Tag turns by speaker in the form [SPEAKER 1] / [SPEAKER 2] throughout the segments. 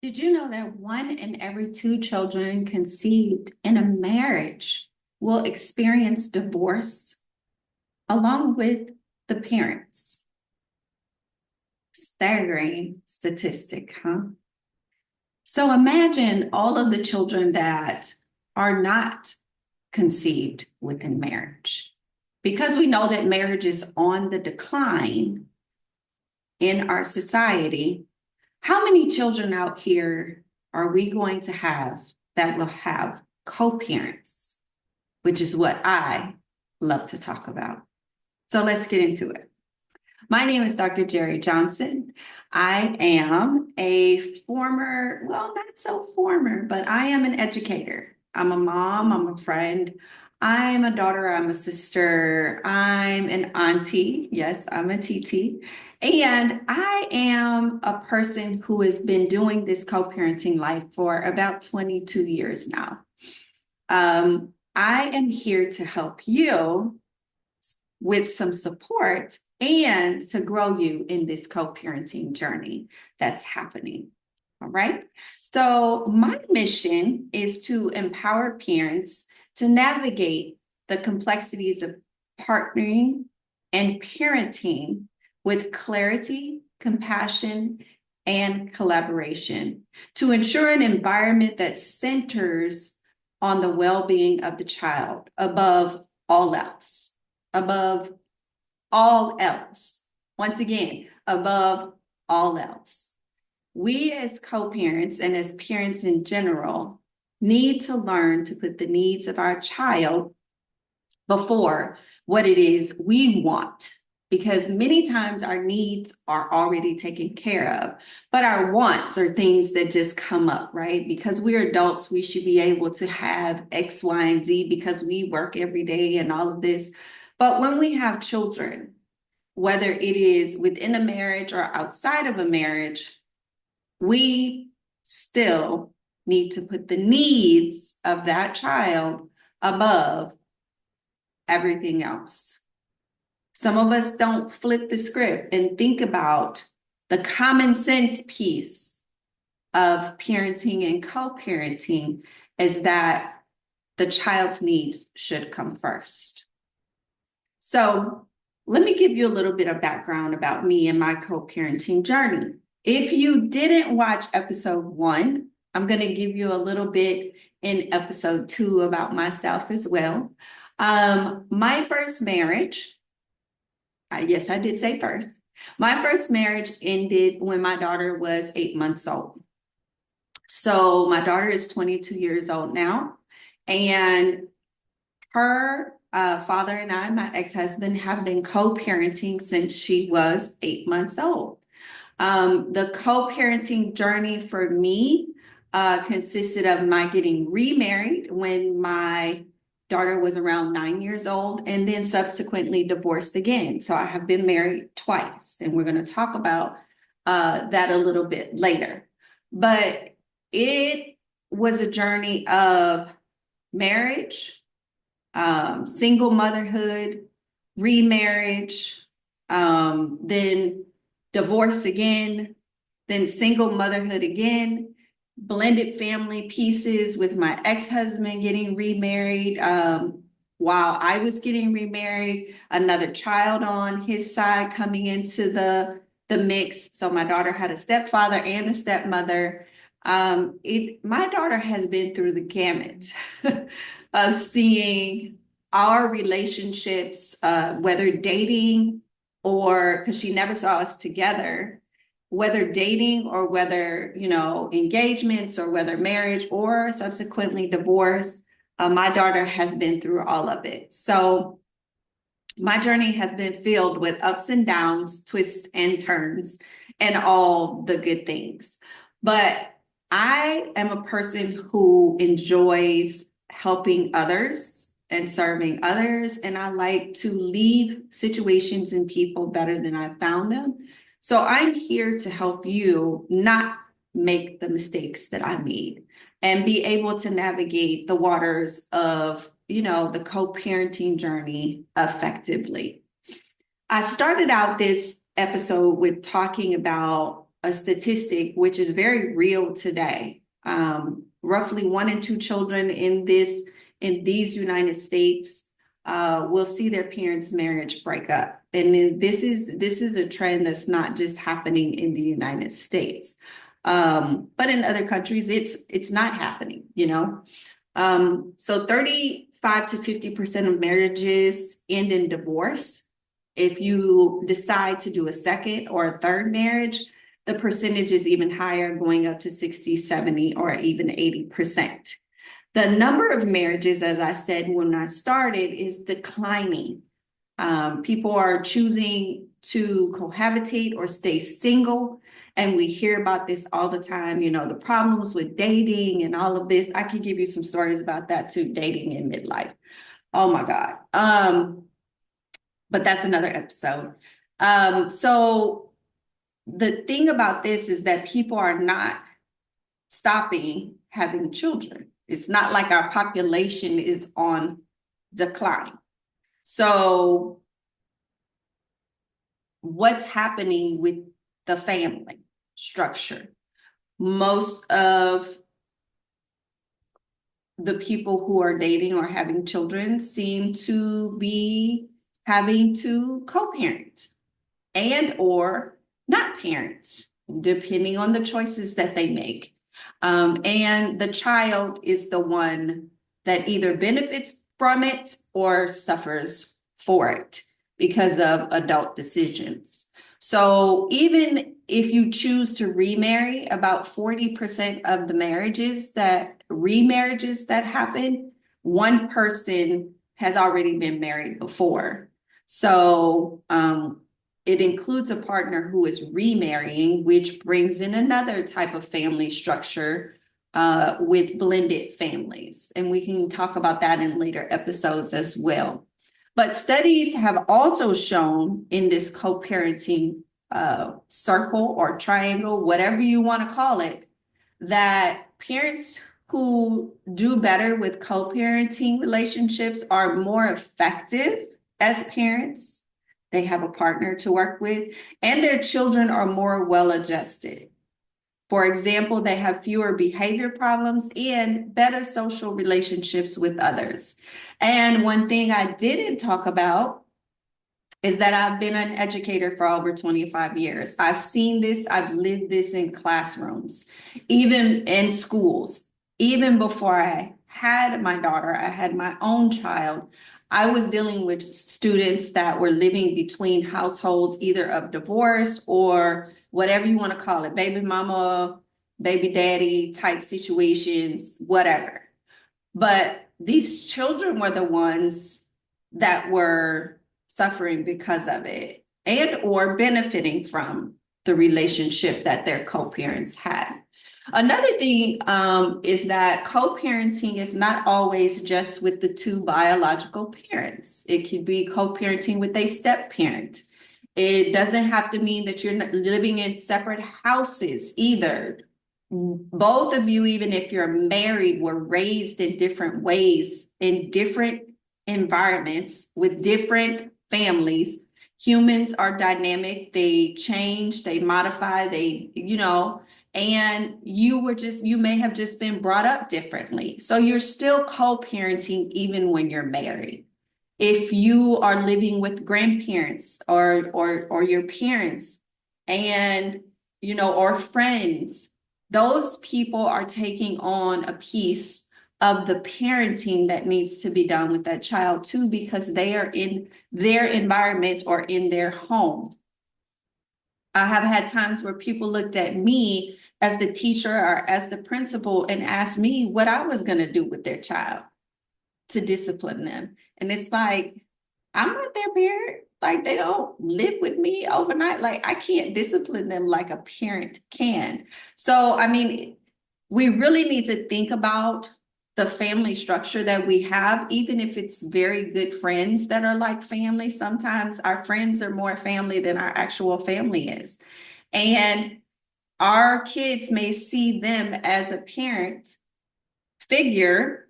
[SPEAKER 1] Did you know that one in every two children conceived in a marriage will experience divorce along with the parents? Staggering statistic, huh? So imagine all of the children that are not conceived within marriage. Because we know that marriage is on the decline in our society, how many children out here are we going to have that will have co-parents, which is what I love to talk about. So let's get into it. My name is Dr. Jerry Johnson. I am a former, well, not so former, but I am an educator. I'm a mom, I'm a friend, I'm a daughter, I'm a sister, I'm an auntie. Yes, I'm a TT. And I am a person who has been doing this co-parenting life for about 22 years now. I am here to help you with some support and to grow you in this co-parenting journey that's happening. All right. So my mission is to empower parents to navigate the complexities of partnering and parenting with clarity, compassion, and collaboration to ensure an environment that centers on the well-being of the child above all else. Above all else. Once again, above all else. We as co-parents and as parents in general need to learn to put the needs of our child before what it is we want. Because many times our needs are already taken care of, but our wants are things that just come up, right? Because we're adults, we should be able to have X, Y, and Z because we work every day and all of this. But when we have children, whether it is within a marriage or outside of a marriage, we still need to put the needs of that child above everything else. Some of us don't flip the script and think about the common sense piece of parenting and co-parenting is that the child's needs should come first. So let me give you a little bit of background about me and my co-parenting journey. If you didn't watch episode 1, I'm going to give you a little bit in episode 2 about myself as well. My first marriage, yes, I did say first. My first marriage ended when my daughter was 8 months old. So my daughter is 22 years old now, and her father and I, my ex-husband, have been co-parenting since she was 8 months old. The co-parenting journey for me consisted of my getting remarried when my daughter was around 9 years old and then subsequently divorced again. So I have been married twice, and we're going to talk about that a little bit later. But it was a journey of marriage, single motherhood, remarriage, then divorce again, then single motherhood again, blended family pieces with my ex-husband getting remarried. While I was getting remarried, another child on his side coming into the mix. So my daughter had a stepfather and a stepmother. My daughter has been through the gamut of seeing our relationships, whether dating or because she never saw us together, whether dating or whether, engagements or whether marriage or subsequently divorce. My daughter has been through all of it. So my journey has been filled with ups and downs, twists and turns, and all the good things. But I am a person who enjoys helping others and serving others, and I like to leave situations and people better than I found them. So I'm here to help you not make the mistakes that I made and be able to navigate the waters of, the co-parenting journey effectively. I started out this episode with talking about a statistic which is very real today. Roughly 1 in 2 children in these United States will see their parents' marriage break up. And this is a trend that's not just happening in the United States. But in other countries, it's not happening, you know. So 35 to 50% of marriages end in divorce. If you decide to do a second or a third marriage, the percentage is even higher, going up to 60, 70, or even 80%. The number of marriages, as I said when I started, is declining. People are choosing to cohabitate or stay single. And we hear about this all the time, you know, the problems with dating and all of this. I could give you some stories about that too, dating in midlife. Oh my God. But that's another episode. So the thing about this is that people are not stopping having children. It's not like our population is on decline. So what's happening with the family structure? Most of the people who are dating or having children seem to be having to co-parent and or not parent, depending on the choices that they make. And the child is the one that either benefits from it or suffers for it because of adult decisions. So even if you choose to remarry, about 40% of the remarriages that happen, one person has already been married before. So it includes a partner who is remarrying, which brings in another type of family structure with blended families. And we can talk about that in later episodes as well. But studies have also shown in this co-parenting circle or triangle, whatever you want to call it, that parents who do better with co-parenting relationships are more effective as parents. They have a partner to work with, and their children are more well-adjusted. For example, they have fewer behavior problems and better social relationships with others. And one thing I didn't talk about is that I've been an educator for over 25 years. I've seen this, I've lived this in classrooms, even in schools. Even before I had my daughter, I had my own child. I was dealing with students that were living between households, either of divorce or whatever you want to call it, baby mama, baby daddy type situations, whatever. But these children were the ones that were suffering because of it and or benefiting from the relationship that their co-parents had. Another thing is that co-parenting is not always just with the two biological parents. It could be co-parenting with a step-parent. It doesn't have to mean that you're not living in separate houses either. Both of you, even if you're married, were raised in different ways, in different environments, with different families. Humans are dynamic. They change, they modify, and you may have just been brought up differently. So you're still co-parenting even when you're married. If you are living with grandparents or your parents and, or friends, those people are taking on a piece of the parenting that needs to be done with that child too, because they are in their environment or in their home. I have had times where people looked at me as the teacher or as the principal and asked me what I was going to do with their child to discipline them. And it's like, I'm not their parent. Like, they don't live with me overnight. Like, I can't discipline them like a parent can. So, I mean, we really need to think about the family structure that we have, even if it's very good friends that are like family. Sometimes our friends are more family than our actual family is. And our kids may see them as a parent figure,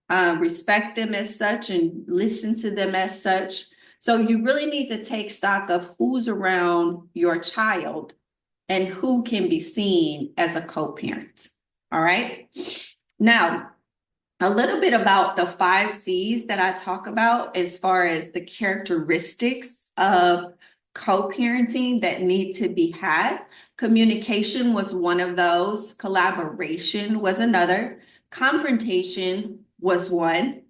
[SPEAKER 1] respect them as such, and listen to them as such. So you really need to take stock of who's around your child and who can be seen as a co-parent. All right. Now, a little bit about the 5 C's that I talk about as far as the characteristics of co-parenting that need to be had. Communication was one of those. Collaboration was another. Confrontation was one.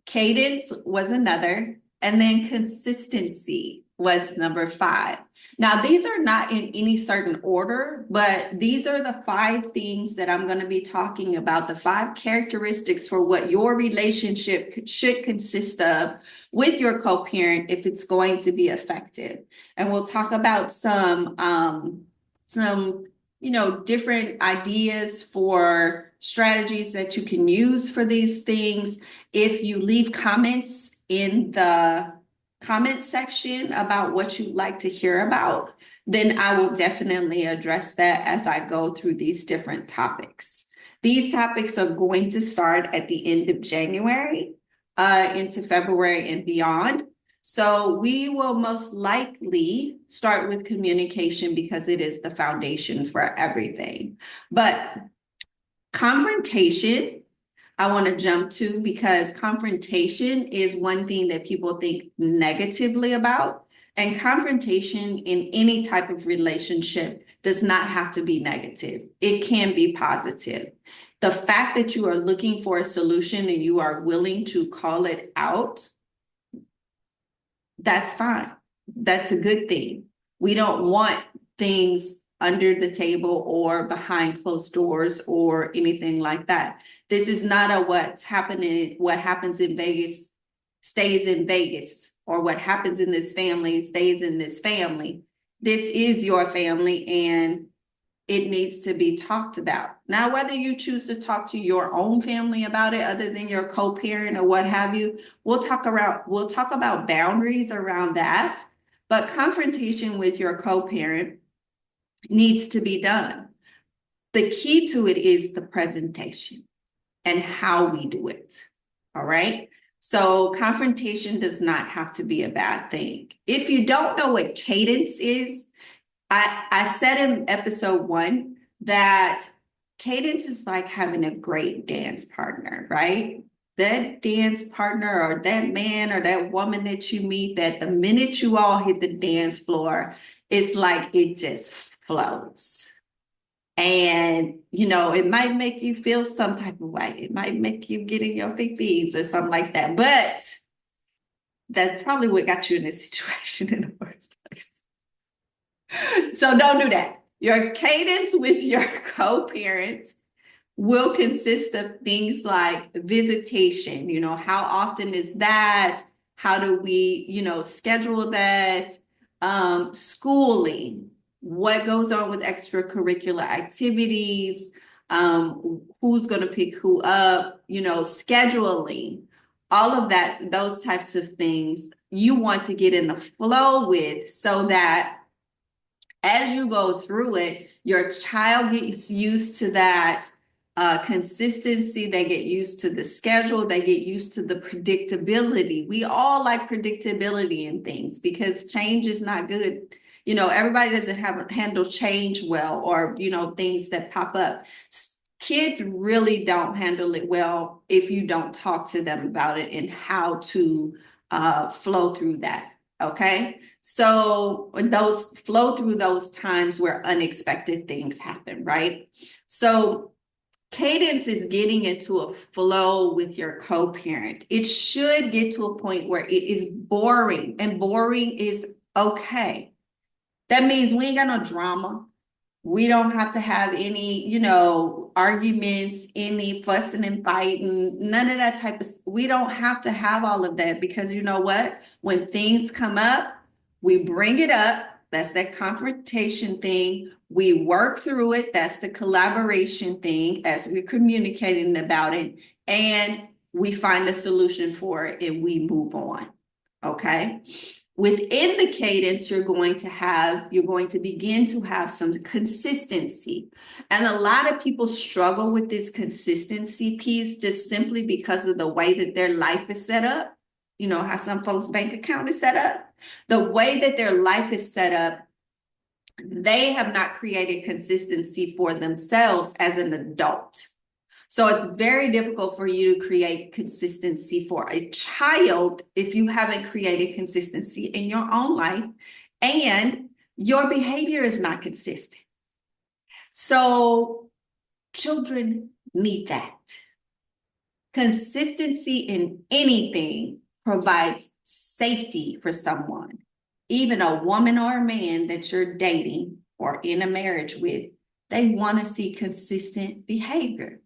[SPEAKER 1] Cadence was another. And then consistency was number 5. Now, these are not in any certain order, but these are the 5 things that I'm going to be talking about, the 5 characteristics for what your relationship should consist of with your co-parent if it's going to be effective. And we'll talk about some different ideas for strategies that you can use for these things. If you leave comments in the comment section about what you'd like to hear about, then I will definitely address that as I go through these different topics. These topics are going to start at the end of January into February and beyond. So we will most likely start with communication because it is the foundation for everything. But confrontation, I want to jump to because confrontation is one thing that people think negatively about. And confrontation in any type of relationship does not have to be negative. It can be positive. The fact that you are looking for a solution and you are willing to call it out, that's fine. That's a good thing. We don't want things under the table or behind closed doors or anything like that. This is not a what's happening, what happens in Vegas stays in Vegas, or what happens in this family stays in this family. This is your family and it needs to be talked about. Now, whether you choose to talk to your own family about it, other than your co-parent or what have you, we'll talk about boundaries around that. But confrontation with your co-parent needs to be done. The key to it is the presentation and how we do it. All right. So confrontation does not have to be a bad thing. If you don't know what cadence is, I said in episode 1 that cadence is like having a great dance partner, right? That dance partner or that man or that woman that you meet, that the minute you all hit the dance floor, it's like it just flows. And, it might make you feel some type of way. It might make you get in your feet or something like that. But that's probably what got you in this situation in the first place. So don't do that. Your cadence with your co-parents will consist of things like visitation. How often is that? How do we, schedule that? Schooling. What goes on with extracurricular activities? Who's going to pick who up? Scheduling. All of that, those types of things you want to get in the flow with so that as you go through it, your child gets used to that consistency. They get used to the schedule. They get used to the predictability. We all like predictability in things because change is not good. Everybody doesn't handle change well, or, things that pop up. Kids really don't handle it well if you don't talk to them about it and how to flow through that. Okay. So those flow through those times where unexpected things happen, right? So cadence is getting into a flow with your co-parent. It should get to a point where it is boring, and boring is okay. That means we ain't got no drama. We don't have to have any, arguments, any fussing and fighting, none of that type of, we don't have to have all of that because you know what? When things come up, we bring it up. That's that confrontation thing. We work through it. That's the collaboration thing as we're communicating about it. And we find a solution for it and we move on. Okay. Within the cadence, you're going to begin to have some consistency. And a lot of people struggle with this consistency piece just simply because of the way that their life is set up. How some folks' bank account is set up. The way that their life is set up, they have not created consistency for themselves as an adult. So it's very difficult for you to create consistency for a child if you haven't created consistency in your own life and your behavior is not consistent. So children need that. Consistency in anything provides safety for someone. Even a woman or a man that you're dating or in a marriage with, they want to see consistent behavior.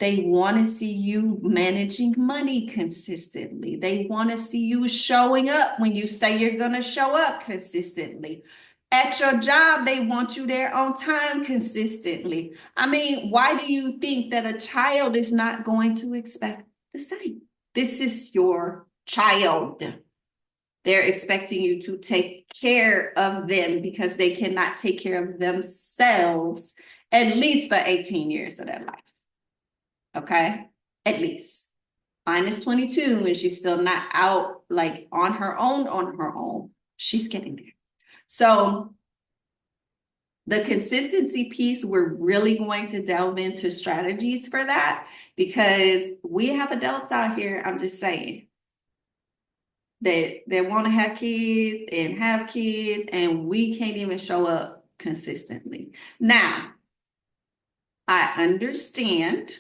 [SPEAKER 1] They want to see you managing money consistently. They want to see you showing up when you say you're going to show up consistently. At your job, they want you there on time consistently. I mean, why do you think that a child is not going to expect the same? This is your child. They're expecting you to take care of them because they cannot take care of themselves at least for 18 years of their life. Okay? At least. Mine is 22 and she's still not out like on her own. She's getting there. So the consistency piece, we're really going to delve into strategies for that because we have adults out here, I'm just saying, that want to have kids and we can't even show up consistently. Now, I understand,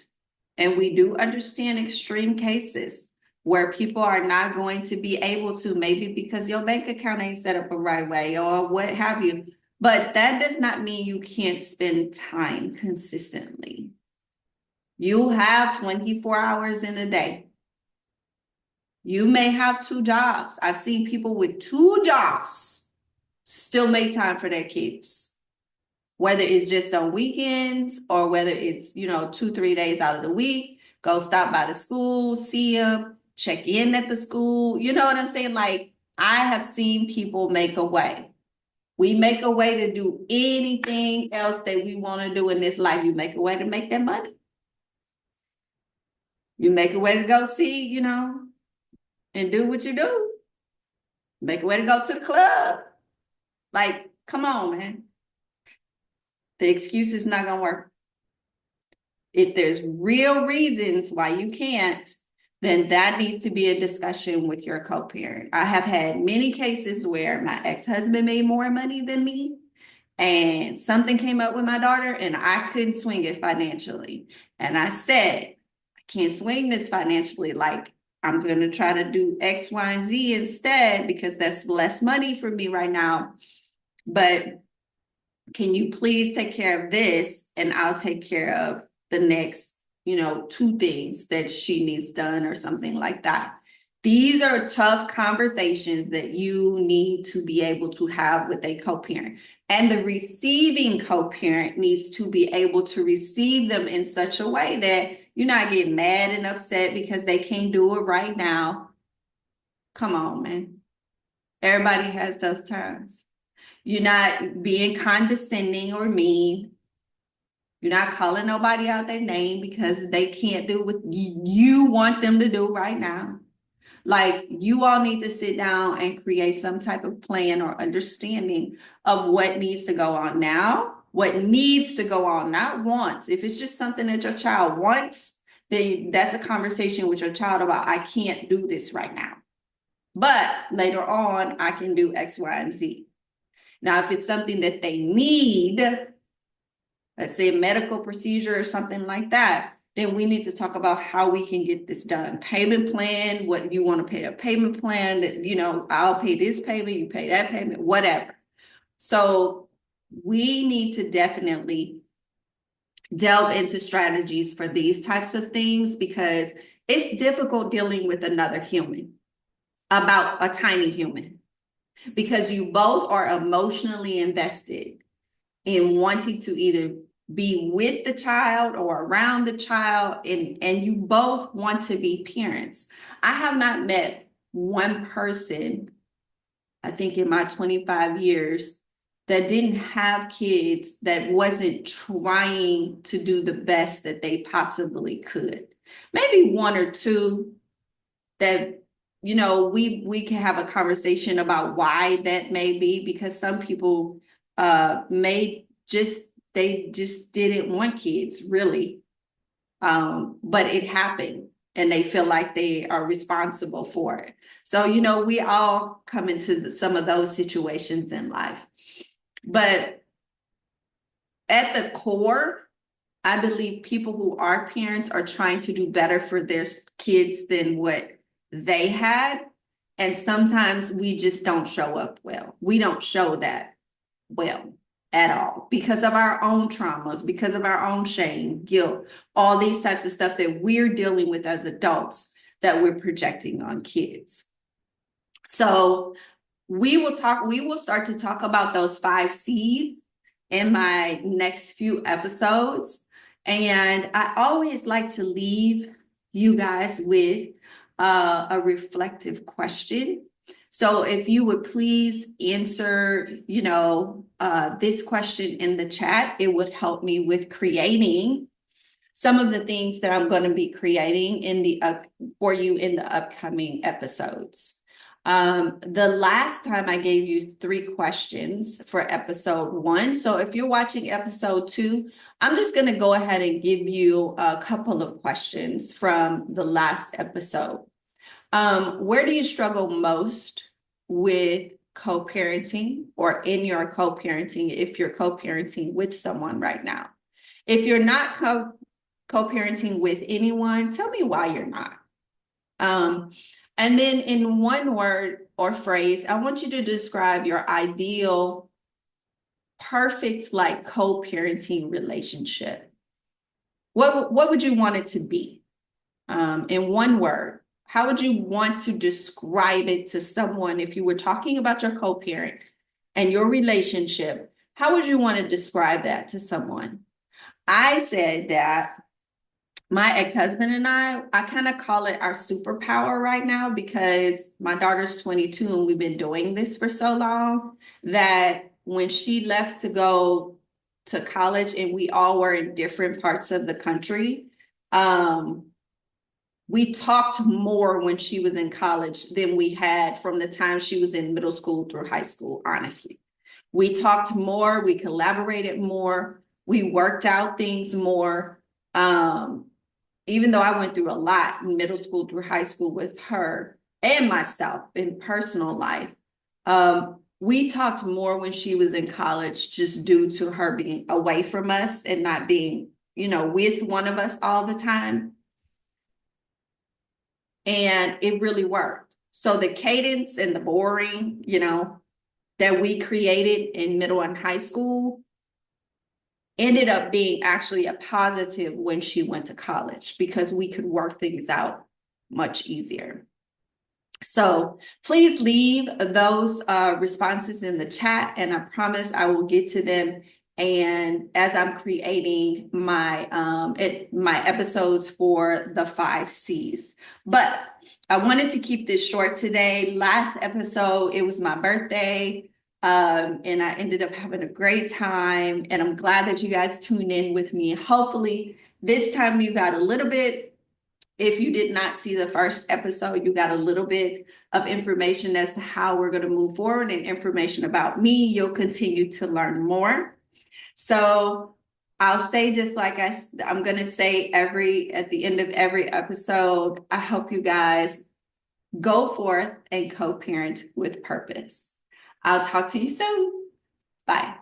[SPEAKER 1] and we do understand extreme cases where people are not going to be able to, maybe because your bank account ain't set up the right way or what have you. But that does not mean you can't spend time consistently. You have 24 hours in a day. You may have 2 jobs. I've seen people with 2 jobs still make time for their kids, whether it's just on weekends or whether it's, 2-3 days out of the week, go stop by the school, see them, check in at the school. You know what I'm saying? Like, I have seen people make a way. We make a way to do anything else that we want to do in this life. You make a way to make that money. You make a way to go see, and do what you do. Make a way to go to the club. Like, come on, man. The excuse is not going to work. If there's real reasons why you can't, then that needs to be a discussion with your co-parent. I have had many cases where my ex-husband made more money than me and something came up with my daughter and I couldn't swing it financially. And I said, I can't swing this financially. Like, I'm going to try to do X, Y, and Z instead because that's less money for me right now. But can you please take care of this and I'll take care of the next, 2 things that she needs done or something like that. These are tough conversations that you need to be able to have with a co-parent. And the receiving co-parent needs to be able to receive them in such a way that you're not getting mad and upset because they can't do it right now. Come on, man. Everybody has tough times. You're not being condescending or mean. You're not calling nobody out their name because they can't do what you want them to do right now. Like, you all need to sit down and create some type of plan or understanding of what needs to go on now, what needs to go on, not wants. If it's just something that your child wants, then that's a conversation with your child about, I can't do this right now. But later on, I can do X, Y, and Z. Now, if it's something that they need, let's say a medical procedure or something like that, then we need to talk about how we can get this done. Payment plan, what you want to pay a payment plan that, I'll pay this payment, you pay that payment, whatever. So we need to definitely delve into strategies for these types of things because it's difficult dealing with another human about a tiny human because you both are emotionally invested in wanting to either be with the child or around the child, and you both want to be parents. I have not met one person, I think in my 25 years, that didn't have kids that wasn't trying to do the best that they possibly could. Maybe 1 or 2 that we can have a conversation about why that may be, because some people they just didn't want kids really. But it happened and they feel like they are responsible for it. So, we all come into some of those situations in life. But at the core, I believe people who are parents are trying to do better for their kids than what they had. And sometimes we just don't show up well. We don't show that well at all because of our own traumas, because of our own shame, guilt, all these types of stuff that we're dealing with as adults that we're projecting on kids. So we will start to talk about those 5 C's in my next few episodes. And I always like to leave you guys with a reflective question. So if you would please answer, this question in the chat, it would help me with creating some of the things that I'm going to be creating for you in the upcoming episodes. The last time I gave you 3 questions for episode 1. So if you're watching episode 2, I'm just going to go ahead and give you a couple of questions from the last episode. Where do you struggle most with co-parenting or in your co-parenting if you're co-parenting with someone right now? If you're not co-parenting with anyone, tell me why you're not. And then in one word or phrase, I want you to describe your ideal, perfect, co-parenting relationship. What would you want it to be? In one word, how would you want to describe it to someone if you were talking about your co-parent and your relationship? How would you want to describe that to someone? I said that my ex-husband and I kind of call it our superpower right now because my daughter's 22 and we've been doing this for so long that when she left to go to college and we all were in different parts of the country, we talked more when she was in college than we had from the time she was in middle school through high school, honestly. We talked more, we collaborated more, we worked out things more. Even though I went through a lot in middle school through high school with her and myself in personal life, we talked more when she was in college just due to her being away from us and not being, with one of us all the time. And it really worked. So the cadence and the boring, that we created in middle and high school ended up being actually a positive when she went to college because we could work things out much easier. So please leave those responses in the chat and I promise I will get to them. And as I'm creating my episodes for the 5 C's, but I wanted to keep this short today. Last episode, it was my birthday. And I ended up having a great time and I'm glad that you guys tuned in with me. Hopefully this time you got a little bit, if you did not see the first episode, you got a little bit of information as to how we're going to move forward and information about me. You'll continue to learn more. So I'll say just like I'm going to say at the end of every episode, I hope you guys go forth and co-parent with purpose. I'll talk to you soon. Bye.